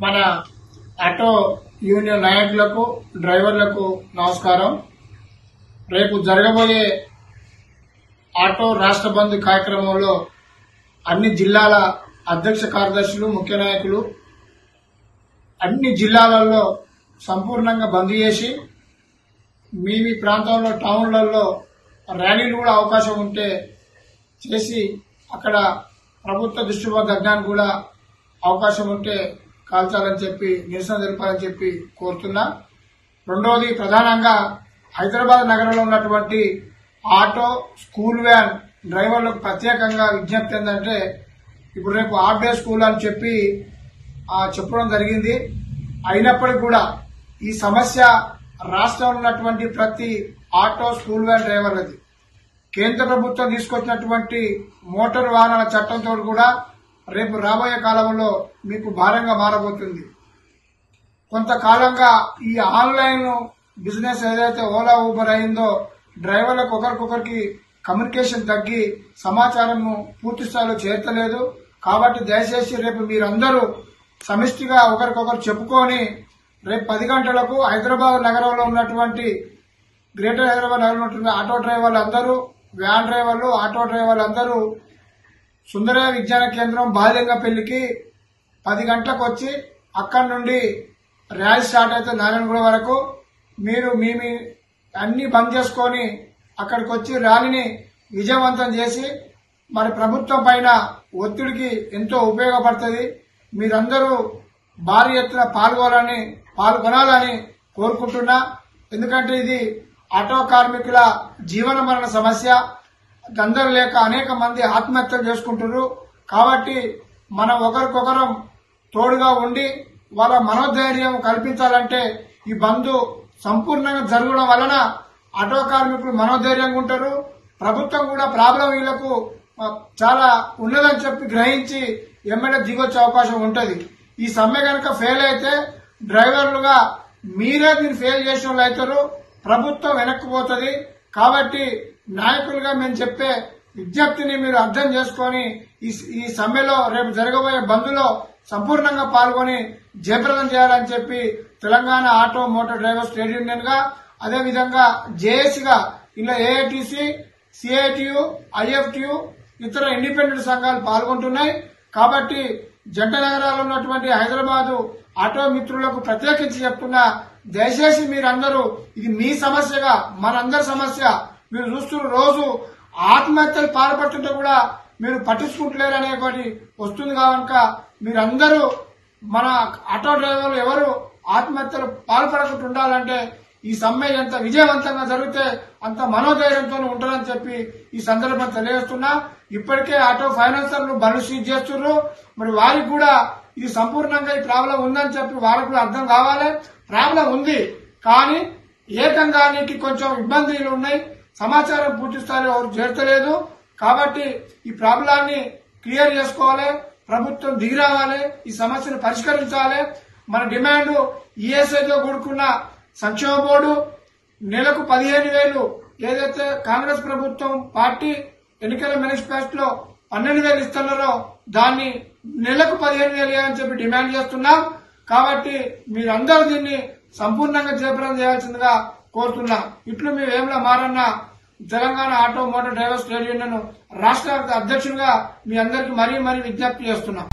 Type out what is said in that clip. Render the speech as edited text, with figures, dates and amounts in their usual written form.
మన auto union నాయకులకు డ్రైవర్లకు నమస్కారం. రేపు జరగబోయే ఆటో రాష్ట్ర బంద్ కార్యక్రమంలో అన్ని జిల్లాల అధ్యక్ష కార్యదర్శులు, ముఖ్య నాయకులు అన్ని జిల్లాలలో సంపూర్ణంగా బంద్ చేసి మీ ప్రాంతంలో టౌన్లలో ర్యాలీలు కూడా అవకాశం ఉంటే చేసి అక్కడ ప్రభుత్వ దృష్టి తగ్గడానికి కూడా అవకాశం ఉంటే కాల్చాలని చెప్పి నిరసన తెలిపాలని చెప్పి కోరుతున్నా. రెండవది, ప్రధానంగా హైదరాబాద్ నగరంలో ఉన్నటువంటి ఆటో, స్కూల్ వ్యాన్ డ్రైవర్లకు ప్రత్యేకంగా విజ్ఞప్తి ఏంటంటే, ఇప్పుడు రేపు హాఫ్ డే స్కూల్ అని చెప్పి చెప్పడం జరిగింది. అయినప్పటికీ కూడా ఈ సమస్య రాష్ట్రంలో ఉన్నటువంటి ప్రతి ఆటో, స్కూల్ వ్యాన్ డ్రైవర్లది. కేంద్ర ప్రభుత్వం తీసుకొచ్చినటువంటి మోటారు వాహనాల చట్టంతో కూడా రేపు రాబోయే కాలంలో మీకు భారంగా మారబోతుంది. కొంతకాలంగా ఈ ఆన్లైన్ బిజినెస్ ఏదైతే ఓలా, ఊబర్ అయిందో డ్రైవర్లకు ఒకరికొకరికి కమ్యూనికేషన్ తగ్గి సమాచారం పూర్తి స్థాయిలో చేర్చలేదు. కాబట్టి దయచేసి రేపు మీరందరూ సమిష్టిగా ఒకరికొకరు చెప్పుకొని రేపు 10 గంటలకు హైదరాబాద్ నగరంలో ఉన్నటువంటి గ్రేటర్ హైదరాబాద్ నగరంలో ఉన్నటువంటి ఆటో డ్రైవర్లు అందరూ, వ్యాన్ డ్రైవర్లు, ఆటో డ్రైవర్లు అందరూ సుందరయ్య విజ్ఞాన కేంద్రం బాలింగపల్లికి 10 గంటలకు వచ్చి అక్కడి నుండి ర్యాలీ స్టార్ట్ అయితే నారాయణగూడ వరకు మీరు మీ అన్ని బంద్ చేసుకొని అక్కడికి వచ్చి ర్యాలీని విజయవంతం చేసి మరి ప్రభుత్వం పైన ఒత్తిడికి ఎంతో ఉపయోగపడుతుంది. మీరందరూ భారీ ఎత్తున పాల్గొనాలని కోరుకుంటున్నా. ఎందుకంటే ఇది ఆటో కార్మికుల జీవన మరణ సమస్య. గందరు లేక అనేక మంది ఆత్మహత్యలు చేసుకుంటున్నారు. కాబట్టి మనం ఒకరికొకరం తోడుగా ఉండి వాళ్ళ మనోధైర్యం కల్పించాలంటే ఈ బంద్ సంపూర్ణంగా జరగడం వలన ఆటో కార్మికులు మనోధైర్యంగా ఉంటారు. ప్రభుత్వం కూడా ప్రాబ్లం వీళ్లకు చాలా ఉన్నదని చెప్పి గ్రహించి ఎమ్మెల్యే దిగొచ్చే అవకాశం ఉంటది. ఈ సమ్మె కనుక ఫెయిల్ అయితే డ్రైవర్లుగా మీరే దీన్ని ఫెయిల్ చేసిన వాళ్ళు అవుతారు. ప్రభుత్వం వెనక్కిపోతుంది. కాబట్టి నాయకులుగా మేము చెప్పే విజ్ఞప్తిని మీరు అర్థం చేసుకుని ఈ సమ్మెలో రేపు జరగబోయే బంద్లో సంపూర్ణంగా పాల్గొని జయప్రదం చేయాలని చెప్పి Telangana auto motor drivers trade union గా, అదేవిధంగా జేఏసీగా ఇలా ఏఐటీసీ, సిఐటియు, ఐఎఫ్టియు ఇతర ఇండిపెండెంట్ సంఘాలు పాల్గొంటున్నాయి. కాబట్టి జంట నగరాల్లో ఉన్నటువంటి హైదరాబాదు ఆటో మిత్రులకు ప్రత్యేకించి చెప్తున్నా, దయచేసి మీరందరూ ఇది మీ సమస్యగా మనందరి సమస్య. మీరు చూస్తున్న రోజు ఆత్మహత్యలు పాల్పడుతుంటే కూడా మీరు పట్టించుకుంటలేరు అనేటువంటి వస్తుంది. కనుక మీరందరూ మన ఆటో డ్రైవర్లు ఎవరు ఆత్మహత్యలు పాల్పడకుండా ఉండాలంటే ఈ సమ్మె ఎంత విజయవంతంగా జరిగితే అంత మనోధైర్యంతో ఉంటారని చెప్పి ఈ సందర్భంగా తెలియజేస్తున్నా. ఇప్పటికే ఆటో ఫైనాన్సర్లు బండ్లు సీజ్ చేస్తున్నారు. మరి వారికి కూడా ఇది సంపూర్ణంగా ఈ ప్రాబ్లం ఉందని చెప్పి వారికి కూడా అర్థం కావాలి. ప్రాబ్లం ఉంది, కానీ ఏకంగా నీకు కొంచెం ఇబ్బందులు ఉన్నాయి, సమాచారం పూర్తి స్థాయిలో ఎవరు చేర్చలేదు. కాబట్టి ఈ ప్రాబ్లాన్ని క్లియర్ చేసుకోవాలి, ప్రభుత్వం దిగి రావాలి, ఈ సమస్యను పరిష్కరించాలి. మన డిమాండ్ ఈఎస్ఐతో కూడుకున్న సంక్షేమ బోర్డు నెలకు 15,000 ఏదైతే కాంగ్రెస్ ప్రభుత్వం పార్టీ ఎన్నికల మేనిఫెస్టోలో 12,000 ఇస్తున్నారో దాన్ని నెలకు 15,000 అని చెప్పి డిమాండ్ చేస్తున్నాం. కాబట్టి మీరందరూ దీన్ని సంపూర్ణంగా జయప్రదం చేయాల్సిందిగా కోరుతున్నా. ఇట్లు మీ Vemula Maranna, Telangana auto motor drivers trade union రాష్ట్ర అధ్యక్షుడిగా మీ అందరికీ మరీ విజ్ఞప్తి చేస్తున్నాం.